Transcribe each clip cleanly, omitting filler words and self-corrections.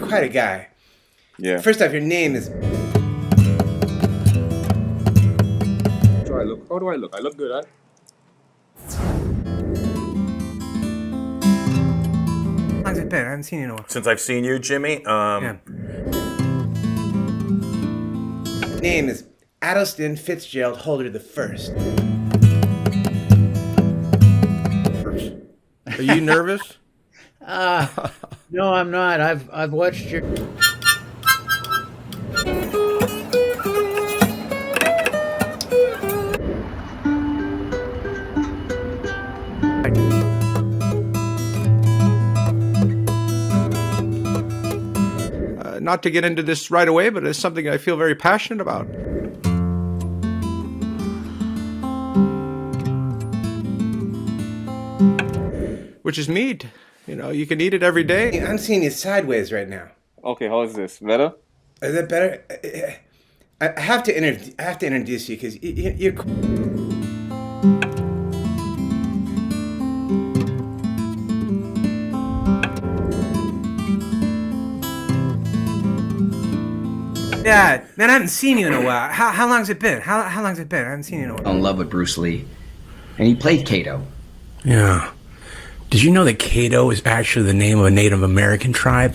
quite a guy. Yeah. First off, your name is... How do I look? How do I look? I look good, huh? How long's it been? I haven't seen you in a while. Since I've seen you, Jimmy, Yeah. Name is Atelston Fitzgerald Holder the First. Are you nervous? No, I'm not. I've watched your... Not to get into this right away, but it's something I feel very passionate about. Which is meat. You know, you can eat it every day. I'm seeing you sideways right now. Okay, how is this? Better? Is that better? I have to introduce you because you're... Yeah, man, I haven't seen you in a while. How long's it been? How long's it been? I haven't seen you in a while. In love with Bruce Lee, and he played Kato. Yeah. Did you know that Kato is actually the name of a Native American tribe?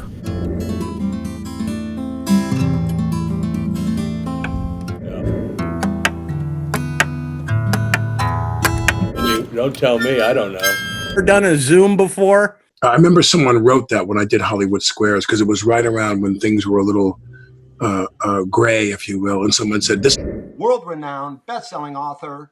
Don't tell me, I don't know. Ever done a Zoom before? I remember someone wrote that when I did Hollywood Squares, because it was right around when things were a little gray, if you will, and someone said, this world-renowned, best-selling author.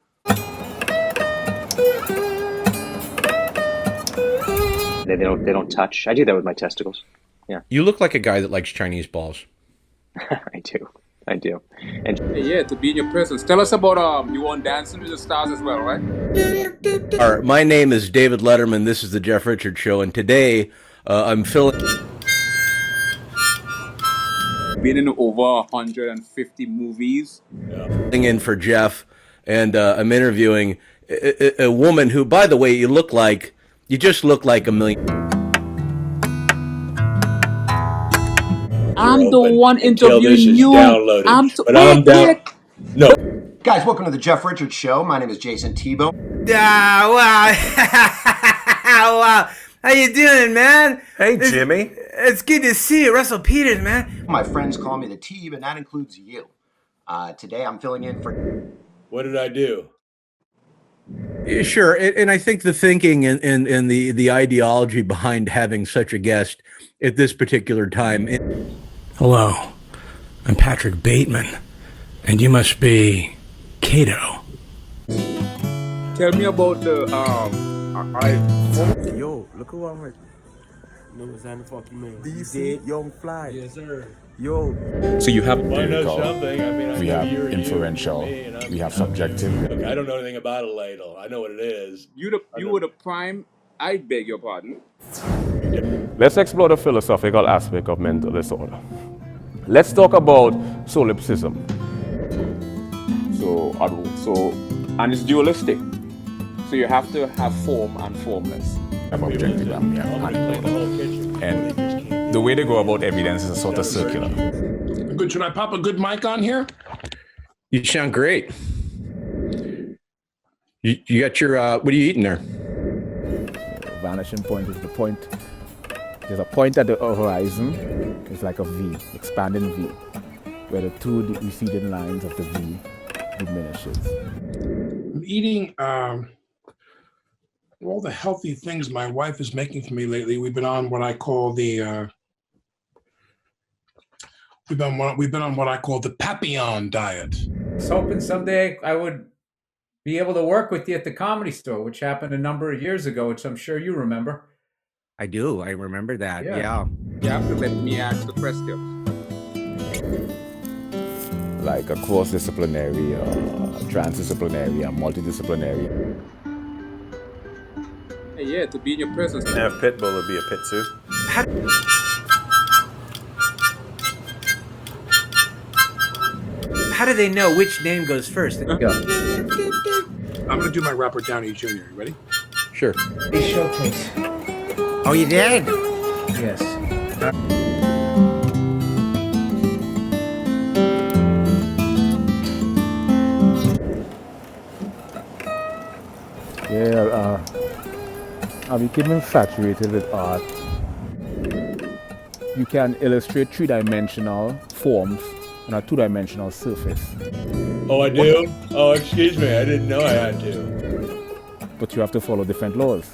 They don't touch. I do that with my testicles. Yeah. You look like a guy that likes Chinese balls. I do. And Yeah, to be in your presence. Tell us about you on Dancing with the Stars as well, right? All right, my name is David Letterman. This is the Jeff Richards Show, and today I'm filling... Been in over 150 movies. in for Jeff, and I'm interviewing a woman who, by the way, you just look like a million. I'm the one interviewing you. I'm down. No. Guys, welcome to the Jeff Richards Show. My name is Jason Tebow. Yeah, wow. Wow. How you doing, man? hey, Jimmy. It's good to see you, Russell Peters, man. My friends call me the Teeb, and that includes you. Today I'm filling in for... What did I do? Sure, and I think the thinking and the ideology behind having such a guest at this particular time. Hello, I'm Patrick Bateman, and you must be Kato. Tell me about the Yo, look who I'm with. No, it's not the fucking man. DC Young Fly. Yes, sir. Yo. So you have I know something. I mean, we have inferential, we have subjective. Look, I don't know anything about a ladle. I know what it is. you were the prime. I beg your pardon. Let's explore the philosophical aspect of mental disorder. Let's talk about solipsism. And it's dualistic. So you have to have form and formless. We have objective and we have analytical. And the way they go about evidence is a sort of circular. Good. Should I pop a good mic on here? You sound great. You got your, what are you eating there? Vanishing point is the point. There's a point at the horizon. It's like a V, expanding V, where the two receding lines of the V diminishes. I'm eating all the healthy things my wife is making for me lately. We've been on what I call the we've been on what I call the Papillon diet. I was hoping someday I would be able to work with you at the Comedy Store, which happened a number of years ago, which I'm sure you remember. I do. I remember that. Yeah. You have to let me ask the question. Like a cross-disciplinary, transdisciplinary, and multidisciplinary. Yeah, to be in your presence. Now, if Pitbull would be a pit too. How do they know which name goes first? Go. I'm going to do my Robert Downey Jr. You ready? Sure. Showcase. Oh, you did? Yes. Yeah, I'm becoming infatuated with art. You can illustrate three-dimensional forms on a two-dimensional surface. Oh, I do? Oh, excuse me. I didn't know I had to. But you have to follow different laws.